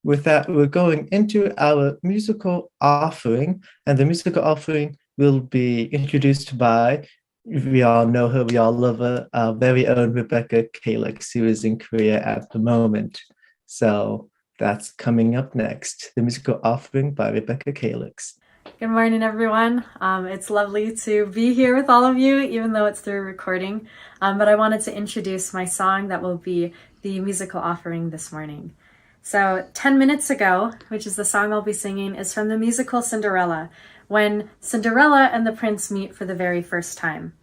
With that, we're going into our musical offering, and the musical offering will be introduced by, we all know her, we all love her, our very own Rebecca Kalix, who is in Korea at the moment. So that's coming up next, the musical offering by Rebecca Kalix. Good morning, everyone. It's lovely to be here with all of you, even though it's through recording. But I wanted to introduce my song that will be the musical offering this morning. So 10 minutes ago, which is the song I'll be singing, is from the musical Cinderella, when Cinderella and the prince meet for the very first time.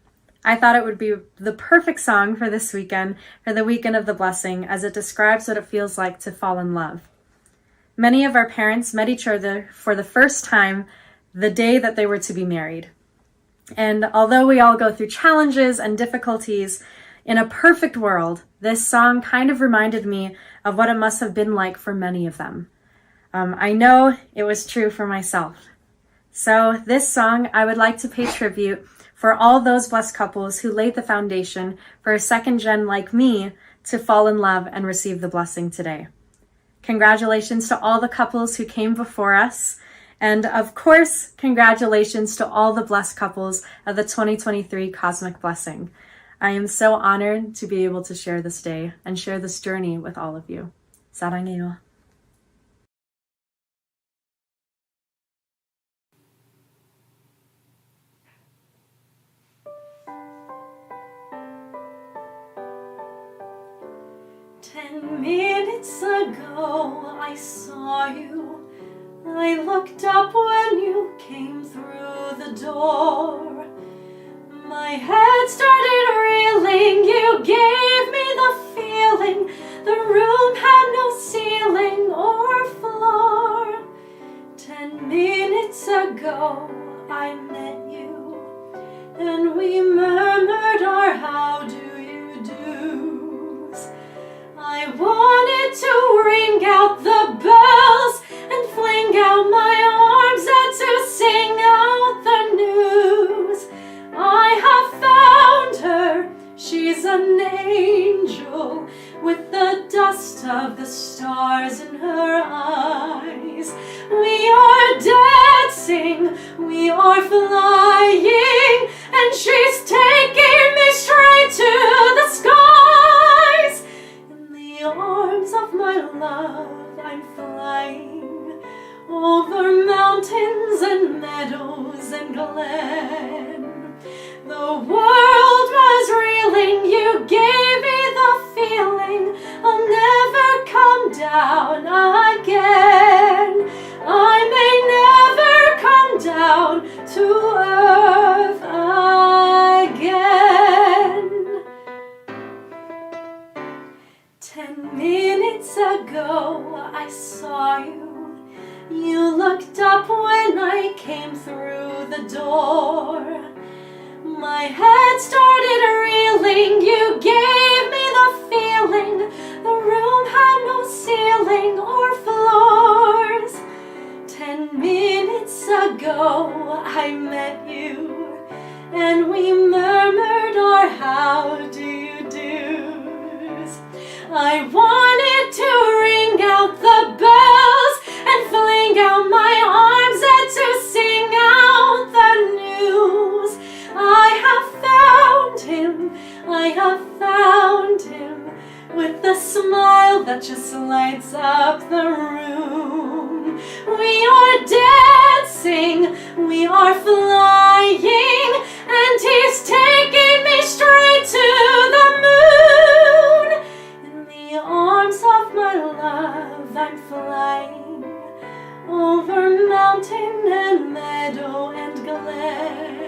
I thought it would be the perfect song for this weekend, for the weekend of the blessing, as it describes what it feels like to fall in love. Many of our parents met each other for the first time the day that they were to be married. And although we all go through challenges and difficulties, in a perfect world, this song kind of reminded me of what it must have been like for many of them. I know it was true for myself. So this song, I would like to pay tribute for all those blessed couples who laid the foundation for a second gen like me to fall in love and receive the blessing today. Congratulations to all the couples who came before us. And of course, congratulations to all the blessed couples of the 2023 Cosmic Blessing. I am so honored to be able to share this day and share this journey with all of you. 사랑해요. Minutes ago I saw you. I looked up when you came through the door. My head started reeling. You gave me the feeling the room had no ceiling or floor. 10 minutes ago I met you, and we murmured our how do you do's. I wanted to ring out the bells and fling out my arms and to sing out the news. I have found her, she's an angel with the dust of the stars in her eyes. We are dancing, we are flying, and she's taking me straight to the skies. In the arms of my love I'm flying, over mountains and meadows and glen. The world was reeling, you gave me the feeling I'll never come down again. I may never come down to earth again. 10 minutes ago I saw you. You looked up when I came through the door. My head started reeling. You gave me the feeling the room had no ceiling or floors. 10 minutes ago I met you, and we murmured our how do you do's. I wanted to ring out the bells and fling out my arms and to sing out the news. I have found him, with the smile that just lights up the room. We are dancing, we are flying, and he's taking me straight to the moon. In the arms of my love I'm flying, over mountain and meadow and glen.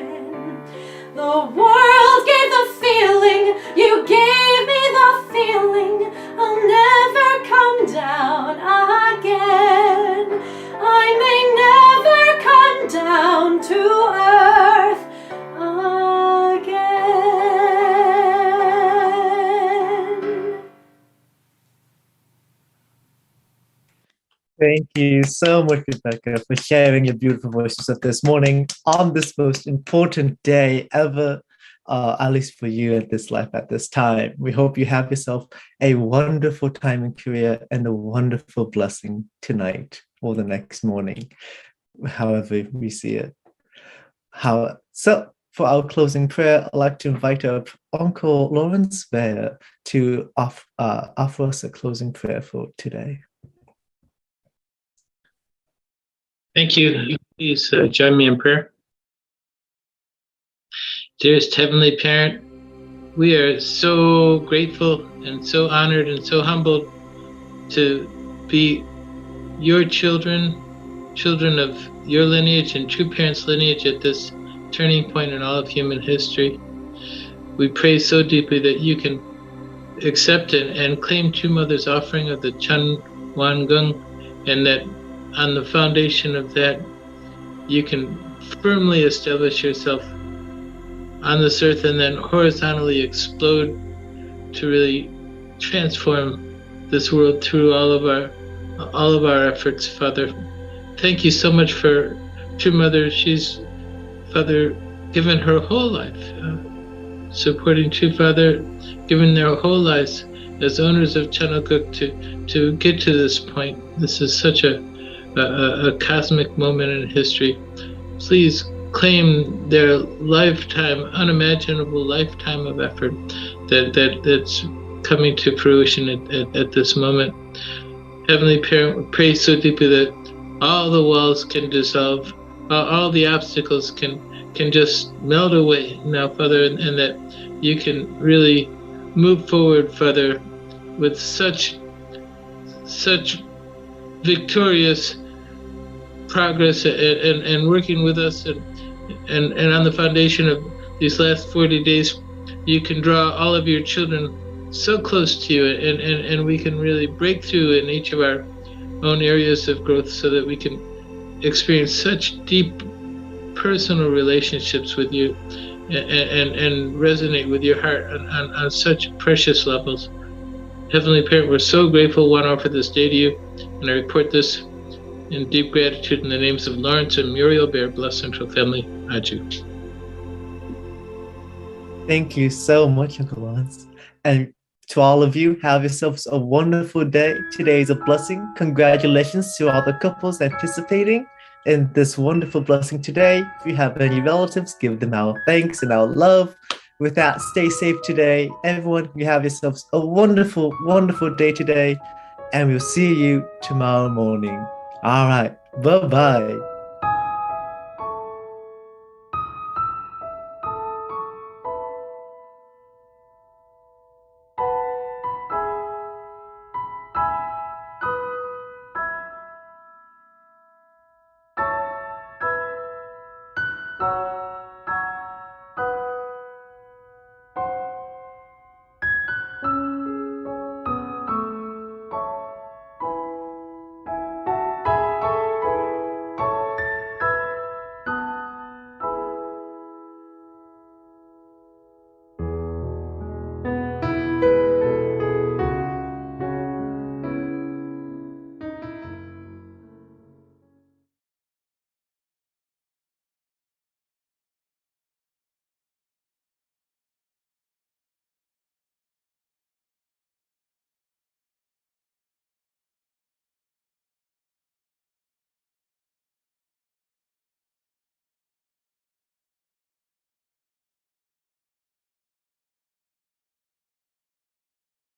The world gave the feeling, you gave me the feeling I'll never come down again. I may never come down to earth again. Thank you so much, Rebecca, for sharing your beautiful voices of this morning on this most important day ever, at least for you at this life at this time. We hope you have yourself a wonderful time in Korea and a wonderful blessing tonight or the next morning, however we see it. So for our closing prayer, I'd like to invite our Uncle Lawrence Bear to offer us a closing prayer for today. Thank you. Please join me in prayer. Dearest Heavenly Parent, we are so grateful and so honored and so humbled to be your children of your lineage and true parents' lineage at this turning point in all of human history. We pray so deeply that you can accept and claim True Mother's offering of the Chun Wan Gung, and that on the foundation of that, you can firmly establish yourself on this earth and then horizontally explode to really transform this world through all of our efforts, Father. Thank you so much for True Mother. She's, Father, given her whole life, supporting True Father, given their whole lives as owners of Chanokuk to get to this point. This is such a cosmic moment in history. Please claim their lifetime, unimaginable lifetime of effort that's coming to fruition at this moment. Heavenly Parent, we pray so deeply that all the walls can dissolve, all the obstacles can just melt away now, Father, and that you can really move forward, Father, with such victorious progress and working with us and on the foundation of these last 40 days, you can draw all of your children so close to you, and we can really break through in each of our own areas of growth so that we can experience such deep personal relationships with you and resonate with your heart on such precious levels. Heavenly Parent, we're so grateful. Want to offer this day to you, and I report this in deep gratitude in the names of Lawrence and Muriel Bear, blessed central family. Aju. Thank you so much, Uncle Lawrence. And to all of you, have yourselves a wonderful day. Today is a blessing. Congratulations to all the couples anticipating in this wonderful blessing today. If you have any relatives, give them our thanks and our love. With that, stay safe today. Everyone, you have yourselves a wonderful, wonderful day today. And we'll see you tomorrow morning. All right. Bye-bye.